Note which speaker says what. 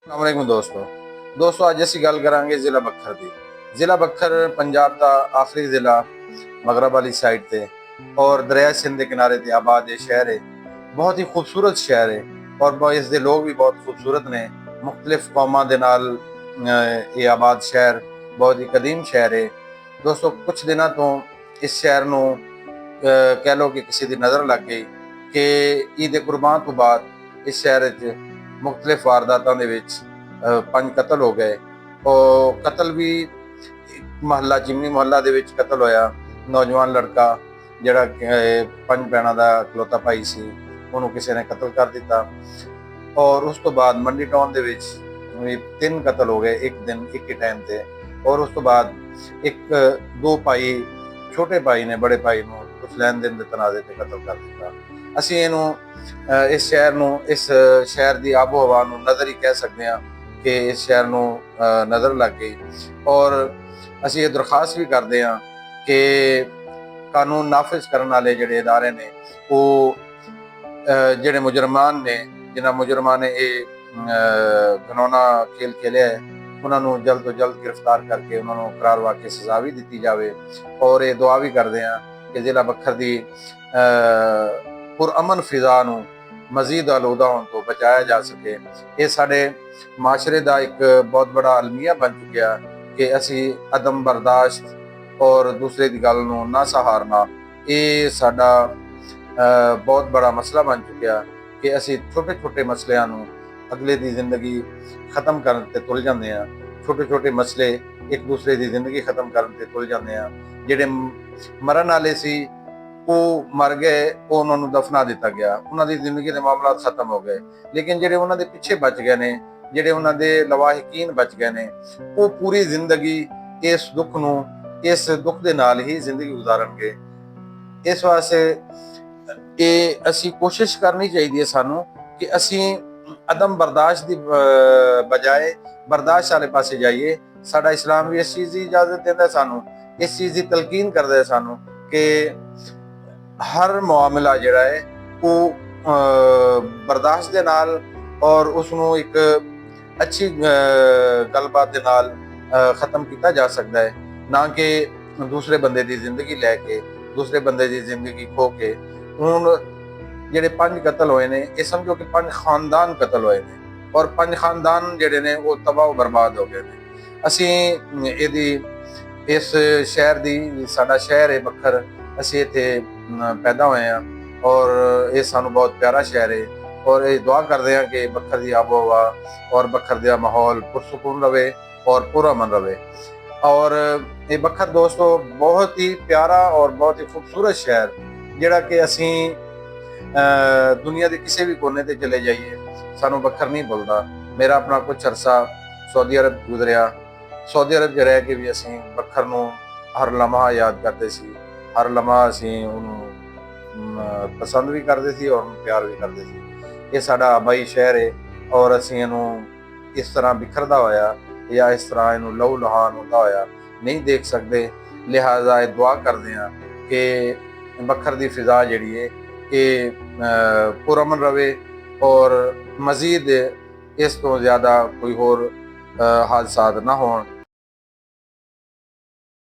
Speaker 1: अस्सलामुअलैकुम दोस्तों अज असीं गल करांगे जिला बखर की। जिला बखर पंजाब का आखिरी जिला मगरब वाली साइड ते और दरिया सिंध के किनारे ते आबाद ये शहर है। बहुत ही खूबसूरत शहर है और इसके लोग भी बहुत खूबसूरत ने। मुख्तलिफ कौमां दे नाल ये आबाद शहर बहुत ही कदीम शहर है। दोस्तों कुछ दिनों तो इस शहर नूं कह लो कि किसी की नज़र लग गई कि ईद कुर्बान तो बाद इस शहर मुख्तलिफ वारदातों के 5 कतल हो गए और कतल भी महल्ला चिमनी मुहल्ला दे विच कतल होया। नौजवान लड़का जिहड़ा 5 भैणां दा इकलौता भाई सी उहनूं किसी ने कतल कर दिता। और उस तो बाद मंडी टाउन दे विच 3 कतल हो गए एक दिन एक ही टाइम ते। और उस तो बाद एक 2 भाई छोटे भाई ने बड़े भाई नूं कुछ लैन देन दे तनाजे ते कतल कर दिता। ਅਸੀਂ ਇਹਨੂੰ ਇਸ ਸ਼ਹਿਰ ਦੀ ਆਬੋ ਹਵਾ ਨੂੰ ਨਜ਼ਰ ਹੀ ਕਹਿ ਸਕਦੇ ਹਾਂ ਕਿ ਇਸ ਸ਼ਹਿਰ ਨੂੰ ਨਜ਼ਰ ਲੱਗ ਗਈ। ਔਰ ਅਸੀਂ ਇਹ ਦਰਖਾਸਤ ਵੀ ਕਰਦੇ ਹਾਂ ਕਿ ਕਾਨੂੰਨ ਨਾਫਿਜ਼ ਕਰਨ ਵਾਲੇ ਜਿਹੜੇ ਇਦਾਰੇ ਨੇ ਉਹ ਜਿਹੜੇ ਮੁਜਰਮਾਨ ਨੇ ਜਿਨ੍ਹਾਂ ਮੁਜਰਮਾਂ ਨੇ ਇਹ ਘਿਨੌਣਾ ਖੇਲ ਖੇਲਿਆ ਹੈ ਉਹਨਾਂ ਨੂੰ ਜਲਦ ਤੋਂ ਜਲਦ ਗ੍ਰਿਫਤਾਰ ਕਰਕੇ ਉਹਨਾਂ ਨੂੰ ਕਰਾਰ ਵਾਕੇ ਸਜ਼ਾ ਵੀ ਦਿੱਤੀ ਜਾਵੇ। ਔਰ ਇਹ ਦੁਆ ਵੀ ਕਰਦੇ ਹਾਂ ਕਿ ਜ਼ਿਲ੍ਹਾ ਬਖਰ ਦੀ पुरअमन फिजा नूं मजीद आलूदा होने तो बचाया जा सके। ये साडे माशरे का एक बहुत बड़ा अलमिया बन चुकिया कि असी अदम बर्दाश्त और दूसरे की गल नूं ना सहारना ये साडा बहुत बड़ा मसला बन चुकिया कि असी छोटे छोटे मसलियां नूं अगले की जिंदगी खत्म करने ते तुल जाते हैं। छोटे छोटे मसले एक दूसरे की जिंदगी खत्म करने ते तुल जाते हैं। जिहड़े मरन वाले सी ਉਹ ਮਰ ਗਏ, ਉਹਨਾਂ ਨੂੰ ਦਫਨਾ ਦਿੱਤਾ ਗਿਆ, ਉਹਨਾਂ ਦੀ ਜ਼ਿੰਦਗੀ ਦੇ ਮਾਮਲਾਤ ਖਤਮ ਹੋ ਗਏ। ਲੇਕਿਨ ਜਿਹੜੇ ਉਹਨਾਂ ਦੇ ਪਿੱਛੇ ਬਚ ਗਏ ਨੇ, ਜਿਹੜੇ ਉਹਨਾਂ ਦੇ ਲਵਾਹਿਕੀਨ ਬਚ ਗਏ ਨੇ, ਉਹ ਪੂਰੀ ਜ਼ਿੰਦਗੀ ਇਸ ਦੁੱਖ ਦੇ ਨਾਲ ਹੀ ਜ਼ਿੰਦਗੀ ਗੁਜ਼ਾਰਨਗੇ। ਇਸ ਵਾਸਤੇ ਇਹ ਅਸੀਂ ਕੋਸ਼ਿਸ਼ ਕਰਨੀ ਚਾਹੀਦੀ ਹੈ ਸਾਨੂੰ ਕਿ ਅਸੀਂ ਅਦਮ ਬਰਦਾਸ਼ਤ ਦੀ ਬਜਾਏ ਬਰਦਾਸ਼ਤ ਵਾਲੇ ਪਾਸੇ ਜਾਈਏ। ਸਾਡਾ ਇਸਲਾਮ ਵੀ ਇਸ ਚੀਜ਼ ਦੀ ਇਜਾਜ਼ਤ ਦਿੰਦਾ, ਸਾਨੂੰ ਇਸ ਚੀਜ਼ ਦੀ ਤਲਕੀਨ ਕਰਦਾ ਹੈ ਸਾਨੂੰ ਕਿ हर मुआमला जिहड़ा है वो बर्दाश्त दे नाल और उसनूं एक अच्छी गलबात दे नाल खत्म किया जा सकता है, ना कि दूसरे बंदे की जिंदगी लैके दूसरे बंदे की जिंदगी खो के। हुण जिहड़े 5 कतल होए ने ये समझो कि 5 खानदान कतल होए ने और 5 खानदान जिहड़े ने वो तबाह बर्बाद हो गए ने। असीं इहदी इस शहर दी साडा शहर है बखर, ਅਸੀਂ ਇੱਥੇ ਪੈਦਾ ਹੋਏ ਹਾਂ ਔਰ ਇਹ ਸਾਨੂੰ ਬਹੁਤ ਪਿਆਰਾ ਸ਼ਹਿਰ ਹੈ। ਔਰ ਇਹ ਦੁਆ ਕਰਦੇ ਹਾਂ ਕਿ ਬਖਰ ਦੀ ਆਬੋ ਹਵਾ ਔਰ ਬਖਰ ਦਾ ਮਾਹੌਲ ਪੁਰਸਕੂਨ ਰਵੇ ਔਰ ਪੁਰਅਮਨ ਰਵੇ। ਔਰ ਇਹ ਬਖਰ ਦੋਸਤੋ ਬਹੁਤ ਹੀ ਪਿਆਰਾ ਔਰ ਬਹੁਤ ਹੀ ਖੂਬਸੂਰਤ ਸ਼ਹਿਰ ਜਿਹੜਾ ਕਿ ਅਸੀਂ ਦੁਨੀਆ ਦੇ ਕਿਸੇ ਵੀ ਕੋਨੇ ਤੇ ਚਲੇ ਜਾਈਏ ਸਾਨੂੰ ਬਖਰ ਨਹੀਂ ਭੁੱਲਦਾ। ਮੇਰਾ ਆਪਣਾ ਕੁਝ ਅਰਸਾ ਸਾਊਦੀ ਅਰਬ ਗੁਜ਼ਰਿਆ। ਸਾਊਦੀ ਅਰਬ 'ਚ ਰਹਿ ਕੇ ਵੀ ਅਸੀਂ ਬਖਰ ਨੂੰ ਹਰ ਲਮਹਾ ਯਾਦ ਕਰਦੇ ਸੀ, ਹਰ ਲਮਹਾ ਅਸੀਂ ਉਹਨੂੰ ਪਸੰਦ ਵੀ ਕਰਦੇ ਸੀ ਔਰ ਪਿਆਰ ਵੀ ਕਰਦੇ ਸੀ। ਇਹ ਸਾਡਾ ਆਬਾਈ ਸ਼ਹਿਰ ਹੈ ਔਰ ਅਸੀਂ ਇਹਨੂੰ ਇਸ ਤਰ੍ਹਾਂ ਬਿਖਰਦਾ ਹੋਇਆ ਜਾਂ ਇਸ ਤਰ੍ਹਾਂ ਇਹਨੂੰ ਲਹੂ ਲੁਹਾਨ ਹੁੰਦਾ ਹੋਇਆ ਨਹੀਂ ਦੇਖ ਸਕਦੇ। ਲਿਹਾਜ਼ਾ ਇਹ ਦੁਆ ਕਰਦੇ ਹਾਂ ਕਿ ਬਖਰ ਦੀ ਫਿਜ਼ਾ ਜਿਹੜੀ ਹੈ ਇਹ ਪੁਰਅਮਨ ਰਵੇ ਔਰ ਮਜ਼ੀਦ ਇਸ ਤੋਂ ਜ਼ਿਆਦਾ ਕੋਈ ਹੋਰ ਹਾਦਸਾਤ ਨਾ ਹੋਣ।